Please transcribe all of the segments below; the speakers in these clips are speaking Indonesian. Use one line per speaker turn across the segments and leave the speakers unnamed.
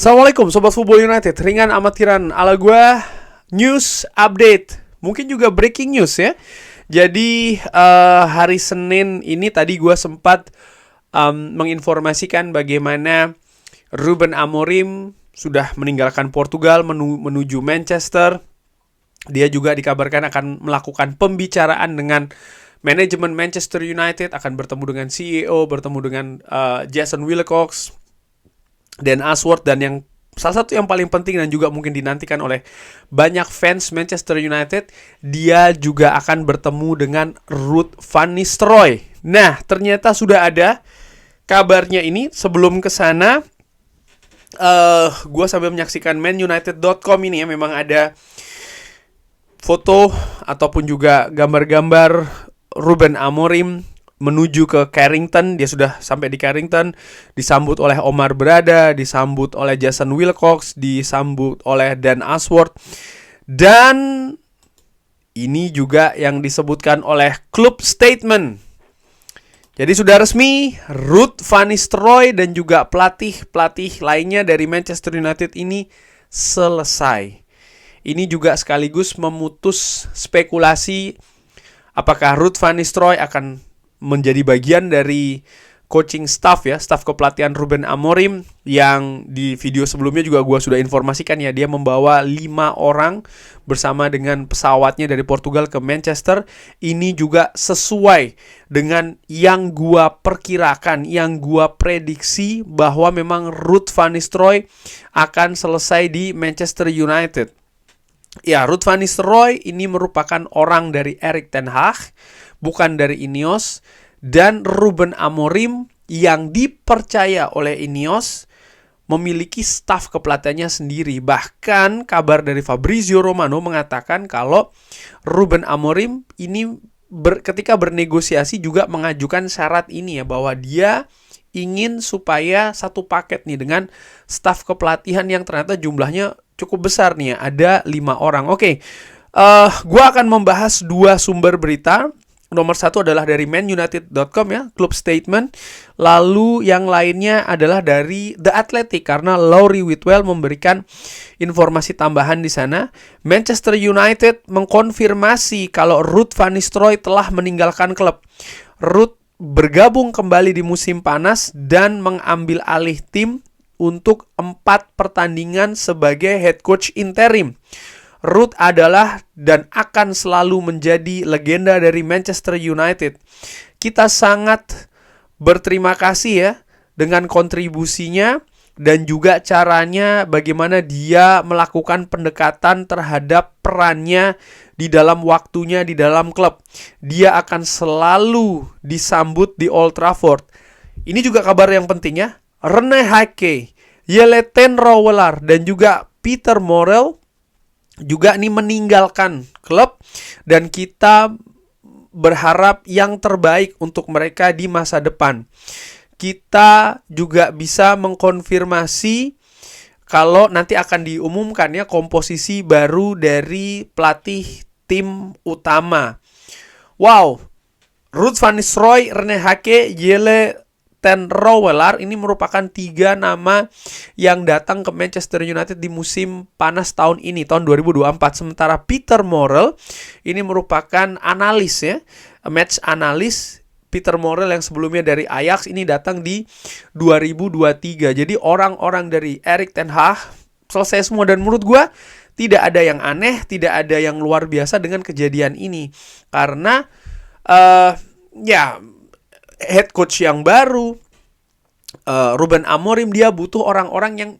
Assalamualaikum Sobat Football United, ringan amatiran ala gue, news update, mungkin juga breaking news ya. Jadi hari Senin ini tadi gue sempat menginformasikan bagaimana Ruben Amorim sudah meninggalkan Portugal menuju Manchester. Dia juga dikabarkan akan melakukan pembicaraan dengan manajemen Manchester United, akan bertemu dengan CEO, bertemu dengan Jason Wilcox, Dan Ashworth, dan yang salah satu yang paling penting dan juga mungkin dinantikan oleh banyak fans Manchester United, dia juga akan bertemu dengan Ruud van Nistelrooy. Nah, ternyata sudah ada kabarnya ini. Sebelum ke sana, gue sambil menyaksikan manunited.com ini ya, memang ada foto ataupun juga gambar-gambar Ruben Amorim menuju ke Carrington. Dia sudah sampai di Carrington, disambut oleh Omar Berada, disambut oleh Jason Wilcox, disambut oleh Dan Ashworth. Dan ini juga yang disebutkan oleh klub statement. Jadi sudah resmi, Ruud van Nistelrooy dan juga pelatih-pelatih lainnya dari Manchester United ini selesai. Ini juga sekaligus memutus spekulasi apakah Ruud van Nistelrooy akan menjadi bagian dari coaching staff ya, staff kepelatihan Ruben Amorim, yang di video sebelumnya juga gue sudah informasikan ya, dia membawa 5 orang bersama dengan pesawatnya dari Portugal ke Manchester. Ini juga sesuai dengan yang gue perkirakan, yang gue prediksi bahwa memang Ruud van Nistelrooy akan selesai di Manchester United. Ya, Ruud van Nistelrooy ini merupakan orang dari Erik ten Hag, bukan dari Ineos. Dan Ruben Amorim yang dipercaya oleh Ineos memiliki staf kepelatihannya sendiri. Bahkan kabar dari Fabrizio Romano mengatakan kalau Ruben Amorim ini ketika bernegosiasi juga mengajukan syarat ini ya, bahwa dia ingin supaya satu paket nih dengan staf kepelatihan yang ternyata jumlahnya cukup besar nih ya, ada 5 orang. Oke, gue akan membahas 2 sumber berita. Nomor 1 adalah dari manunited.com ya, klub statement. Lalu yang lainnya adalah dari The Athletic, karena Laurie Whitwell memberikan informasi tambahan di sana. Manchester United mengkonfirmasi kalau Ruud van Nistelrooy telah meninggalkan klub. Ruud bergabung kembali di musim panas dan mengambil alih tim untuk 4 pertandingan sebagai head coach interim. Ruud adalah dan akan selalu menjadi legenda dari Manchester United. Kita sangat berterima kasih ya dengan kontribusinya dan juga caranya bagaimana dia melakukan pendekatan terhadap perannya di dalam waktunya di dalam klub. Dia akan selalu disambut di Old Trafford. Ini juga kabar yang penting ya. Rene Hake, Jelle ten Rouwelaar dan juga Peter Morel juga ini meninggalkan klub, dan kita berharap yang terbaik untuk mereka di masa depan. Kita juga bisa mengkonfirmasi kalau nanti akan diumumkan ya komposisi baru dari pelatih tim utama. Wow, Ruud van Nistelrooy, Rene Hake, Jelle ten Rouwelaar ini merupakan 3 nama yang datang ke Manchester United di musim panas tahun ini, tahun 2024. Sementara Peter Morel ini merupakan analis ya, match analis. Peter Morel yang sebelumnya dari Ajax ini datang di 2023. Jadi orang-orang dari Erik ten Hag selesai semua, dan menurut gue tidak ada yang aneh, tidak ada yang luar biasa dengan kejadian ini. Karena head coach yang baru, Ruben Amorim, dia butuh orang-orang yang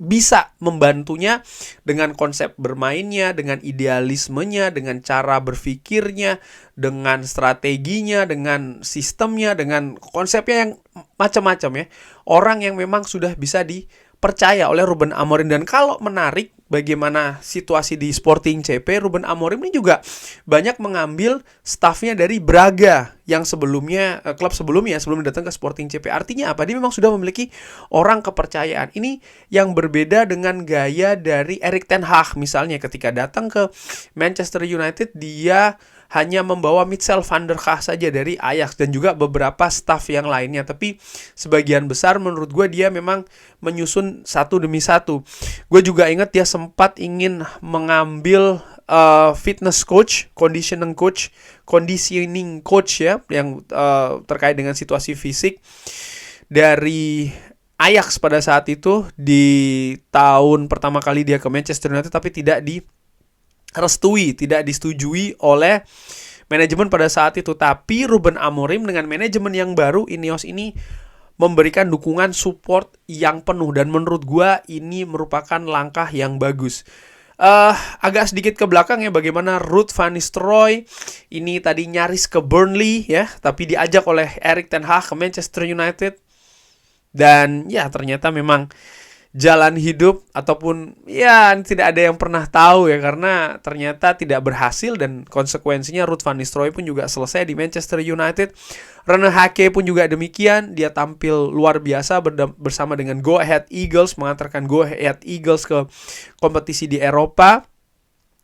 bisa membantunya dengan konsep bermainnya, dengan idealismenya, dengan cara berpikirnya, dengan strateginya, dengan sistemnya, dengan konsepnya yang macam-macam ya. Orang yang memang sudah bisa dipercaya oleh Ruben Amorim. Dan kalau menarik bagaimana situasi di Sporting CP, Ruben Amorim ini juga banyak mengambil stafnya dari Braga yang sebelumnya, klub sebelumnya sebelum datang ke Sporting CP. Artinya apa? Dia memang sudah memiliki orang kepercayaan. Ini yang berbeda dengan gaya dari Erik ten Hag misalnya, ketika datang ke Manchester United dia hanya membawa Michel van der Gaag saja dari Ajax dan juga beberapa staff yang lainnya. Tapi sebagian besar menurut gue dia memang menyusun satu demi satu. Gue juga ingat dia sempat ingin mengambil fitness coach, conditioning coach ya, yang terkait dengan situasi fisik dari Ajax pada saat itu di tahun pertama kali dia ke Manchester United, tapi tidak disetujui oleh manajemen pada saat itu. Tapi Ruben Amorim dengan manajemen yang baru Ineos ini memberikan dukungan support yang penuh, dan menurut gua ini merupakan langkah yang bagus. Agak sedikit ke belakang ya, bagaimana Ruud van Nistelrooy ini tadi nyaris ke Burnley ya, tapi diajak oleh Erik ten Hag ke Manchester United. Dan ya ternyata memang jalan hidup ataupun ya tidak ada yang pernah tahu ya, karena ternyata tidak berhasil dan konsekuensinya Ruud van Nistelrooy pun juga selesai di Manchester United. Rene Hake pun juga demikian, dia tampil luar biasa bersama dengan Go Ahead Eagles, mengantarkan Go Ahead Eagles ke kompetisi di Eropa.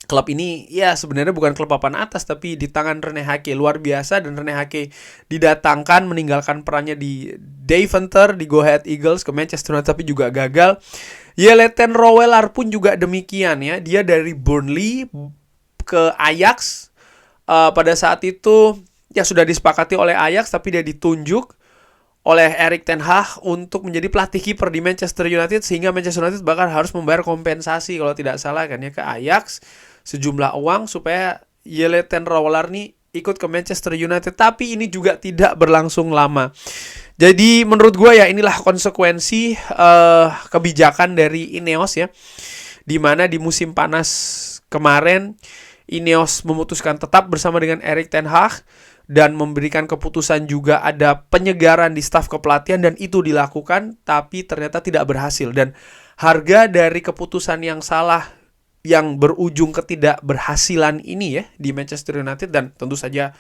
Klub ini ya sebenarnya bukan klub papan atas, tapi di tangan Rene Hake luar biasa, dan Rene Hake didatangkan meninggalkan perannya di Deventer di Go Ahead Eagles ke Manchester United tapi juga gagal. Jelle ten Rouwelaar pun juga demikian ya, dia dari Burnley ke Ajax. Pada saat itu ya sudah disepakati oleh Ajax, tapi dia ditunjuk oleh Erik ten Hag untuk menjadi pelatih kiper di Manchester United, sehingga Manchester United bahkan harus membayar kompensasi kalau tidak salah kan ya ke Ajax sejumlah uang supaya Jelle ten Rouwelaar nih ikut ke Manchester United. Tapi ini juga tidak berlangsung lama. Jadi menurut gue ya inilah konsekuensi kebijakan dari Ineos ya, dimana di musim panas kemarin Ineos memutuskan tetap bersama dengan Erik ten Hag dan memberikan keputusan juga ada penyegaran di staf kepelatihan, dan itu dilakukan tapi ternyata tidak berhasil. Dan harga dari keputusan yang salah yang berujung ketidakberhasilan ini ya di Manchester United, dan tentu saja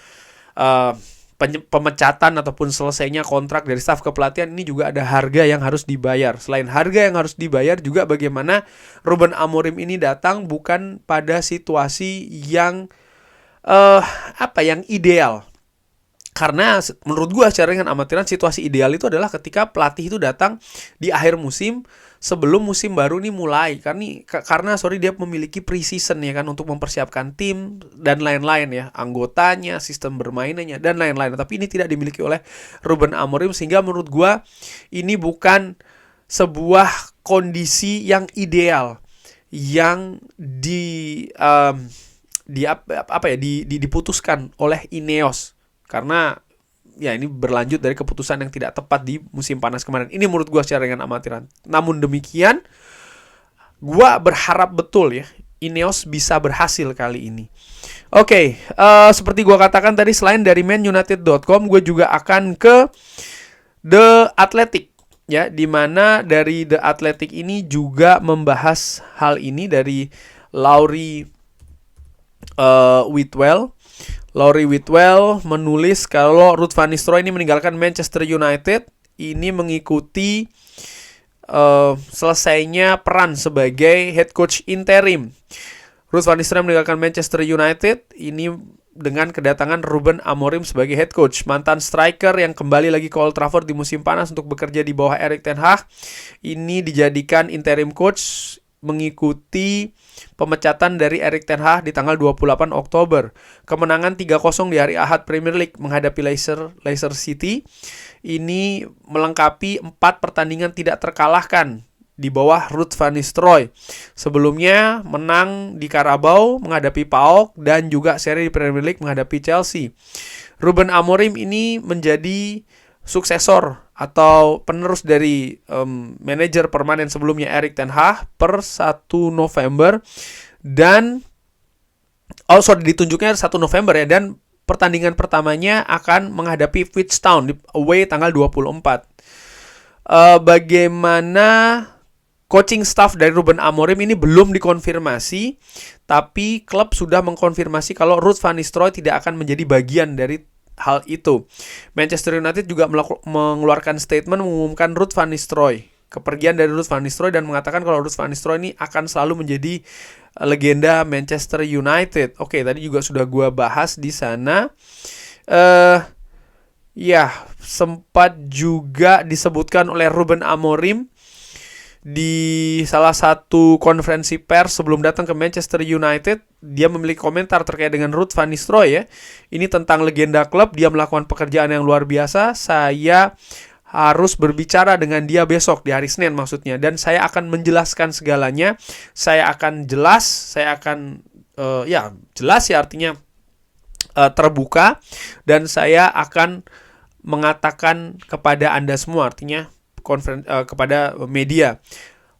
pemecatan ataupun selesainya kontrak dari staf kepelatihan, ini juga ada harga yang harus dibayar. Selain harga yang harus dibayar juga bagaimana Ruben Amorim ini datang bukan pada situasi yang yang ideal. Karena menurut gue secara dengan amatiran situasi ideal itu adalah ketika pelatih itu datang di akhir musim sebelum musim baru ini mulai. Karena dia memiliki pre-season ya kan, untuk mempersiapkan tim dan lain-lain ya, anggotanya, sistem bermainannya dan lain-lain. Tapi ini tidak dimiliki oleh Ruben Amorim, sehingga menurut gue ini bukan sebuah kondisi yang ideal yang diputuskan oleh Ineos. Karena ya ini berlanjut dari keputusan yang tidak tepat di musim panas kemarin. Ini menurut gue secara dengan amatiran. Namun demikian, gue berharap betul ya Ineos bisa berhasil kali ini. Oke, seperti gue katakan tadi, selain dari manunited.com, gue juga akan ke The Athletic ya, dimana dari The Athletic ini juga membahas hal ini dari Laurie Whitwell. Laurie Whitwell menulis kalau Ruud van Nistelrooy ini meninggalkan Manchester United ini mengikuti selesainya peran sebagai head coach interim. Ruud van Nistelrooy meninggalkan Manchester United ini dengan kedatangan Ruben Amorim sebagai head coach. Mantan striker yang kembali lagi ke Old Trafford di musim panas untuk bekerja di bawah Erik ten Hag ini dijadikan interim coach mengikuti pemecatan dari Erik ten Hag di tanggal 28 Oktober. Kemenangan 3-0 di hari Ahad Premier League menghadapi Leicester City ini melengkapi 4 pertandingan tidak terkalahkan di bawah Ruud van Nistelrooy. Sebelumnya menang di Carabao menghadapi PAOK dan juga seri di Premier League menghadapi Chelsea. Ruben Amorim ini menjadi suksesor atau penerus dari manajer permanen sebelumnya Erik ten Hag per 1 November dan ditunjuknya 1 November ya, dan pertandingan pertamanya akan menghadapi Ipswich Town di away tanggal 24. Bagaimana coaching staff dari Ruben Amorim ini belum dikonfirmasi, tapi klub sudah mengkonfirmasi kalau Ruud van Nistelrooy tidak akan menjadi bagian dari hal itu. Manchester United juga mengeluarkan statement mengumumkan Ruud van Nistelrooy, kepergian dari Ruud van Nistelrooy, dan mengatakan kalau Ruud van Nistelrooy ini akan selalu menjadi legenda Manchester United. Oke, tadi juga sudah gue bahas di sana. Ya, sempat juga disebutkan oleh Ruben Amorim di salah satu konferensi pers sebelum datang ke Manchester United. Dia memiliki komentar terkait dengan Ruud van Nistelrooy ya. Ini tentang legenda klub, dia melakukan pekerjaan yang luar biasa. Saya harus berbicara dengan dia besok di hari Senin maksudnya, dan saya akan menjelaskan segalanya. Saya akan jelas, jelas ya, artinya terbuka, dan saya akan mengatakan kepada Anda semua, artinya kepada media,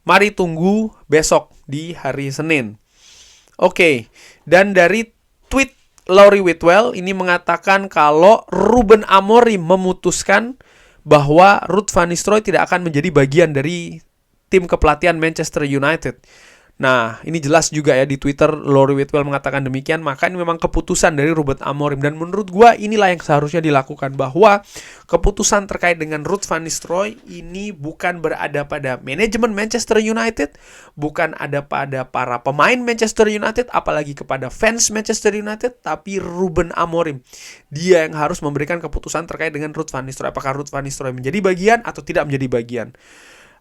mari tunggu besok di hari Senin. Oke, dan dari tweet Laurie Whitwell ini mengatakan kalau Ruben Amorim memutuskan bahwa Ruud van Nistelrooy tidak akan menjadi bagian dari tim kepelatihan Manchester United. Nah, ini jelas juga ya di Twitter, Laurie Whitwell mengatakan demikian. Maka ini memang keputusan dari Ruben Amorim, dan menurut gua inilah yang seharusnya dilakukan, bahwa keputusan terkait dengan Ruud van Nistelrooy ini bukan berada pada manajemen Manchester United, bukan ada pada para pemain Manchester United, apalagi kepada fans Manchester United, tapi Ruben Amorim. Dia yang harus memberikan keputusan terkait dengan Ruud van Nistelrooy, apakah Ruud van Nistelrooy menjadi bagian atau tidak menjadi bagian.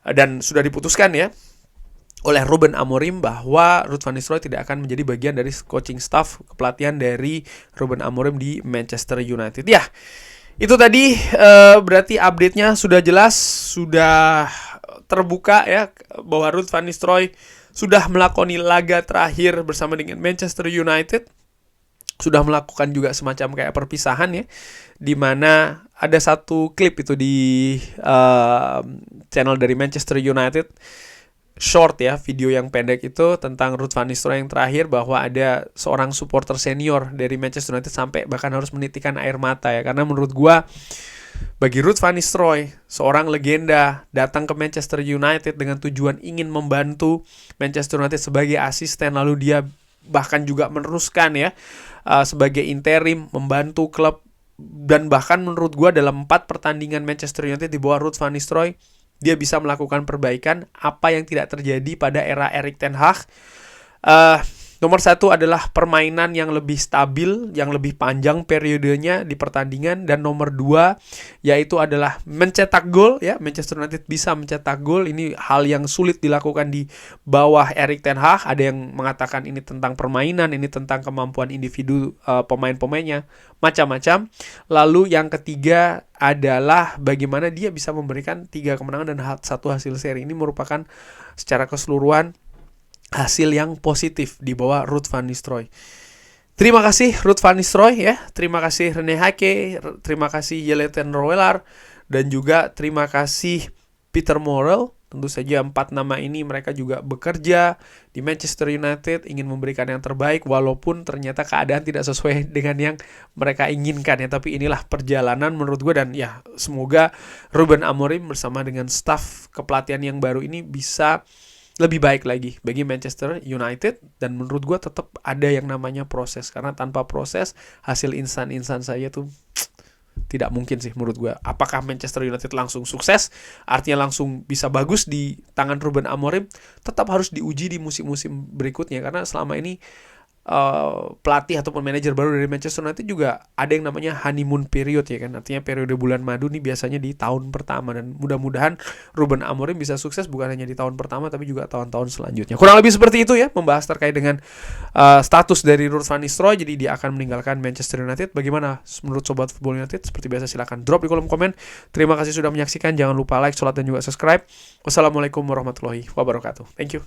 Dan sudah diputuskan ya oleh Ruben Amorim bahwa Ruud van Nistelrooy tidak akan menjadi bagian dari coaching staff kepelatihan dari Ruben Amorim di Manchester United. Ya, itu tadi berarti update-nya sudah jelas, sudah terbuka ya, bahwa Ruud van Nistelrooy sudah melakoni laga terakhir bersama dengan Manchester United. Sudah melakukan juga semacam kayak perpisahan ya, di mana ada satu klip itu di channel dari Manchester United, short ya, video yang pendek itu tentang Ruud van Nistelrooy yang terakhir, bahwa ada seorang supporter senior dari Manchester United sampai bahkan harus menitikan air mata ya, karena menurut gua bagi Ruud van Nistelrooy, seorang legenda, datang ke Manchester United dengan tujuan ingin membantu Manchester United sebagai asisten, lalu dia bahkan juga meneruskan ya sebagai interim membantu klub, dan bahkan menurut gua dalam 4 pertandingan Manchester United di bawah Ruud van Nistelrooy, dia bisa melakukan perbaikan apa yang tidak terjadi pada era Erik ten Hag. Nomor 1 adalah permainan yang lebih stabil, yang lebih panjang periodenya di pertandingan, dan nomor 2 yaitu adalah mencetak gol ya. Manchester United bisa mencetak gol, ini hal yang sulit dilakukan di bawah Erik ten Hag. Ada yang mengatakan ini tentang permainan, ini tentang kemampuan individu pemain-pemainnya, macam-macam. Lalu yang ketiga adalah bagaimana dia bisa memberikan 3 kemenangan dan 1 hasil seri. Ini merupakan secara keseluruhan hasil yang positif di bawah Ruud van Nistelrooy. Terima kasih Ruud van Nistelrooy ya, terima kasih Rene Hake, terima kasih Jelle ten Rouwelaar, dan juga terima kasih Peter Morel. Tentu saja 4 nama ini mereka juga bekerja di Manchester United, ingin memberikan yang terbaik walaupun ternyata keadaan tidak sesuai dengan yang mereka inginkan ya. Tapi inilah perjalanan menurut gue, dan ya semoga Ruben Amorim bersama dengan staf kepelatihan yang baru ini bisa lebih baik lagi bagi Manchester United. Dan menurut gue tetap ada yang namanya proses, karena tanpa proses hasil instan-instan saja tuh tidak mungkin sih menurut gue. Apakah Manchester United langsung sukses, artinya langsung bisa bagus di tangan Ruben Amorim? Tetap harus diuji di musim-musim berikutnya, karena selama ini pelatih ataupun manajer baru dari Manchester United juga ada yang namanya honeymoon period ya kan, artinya periode bulan madu nih biasanya di tahun pertama, dan mudah-mudahan Ruben Amorim bisa sukses bukan hanya di tahun pertama tapi juga tahun-tahun selanjutnya. Kurang lebih seperti itu ya, membahas terkait dengan status dari Ruud van Nistelrooy. Jadi dia akan meninggalkan Manchester United. Bagaimana menurut Sobat Football United? Seperti biasa silakan drop di kolom komen. Terima kasih sudah menyaksikan, jangan lupa like, share, dan juga subscribe. Wassalamualaikum warahmatullahi wabarakatuh. Thank you.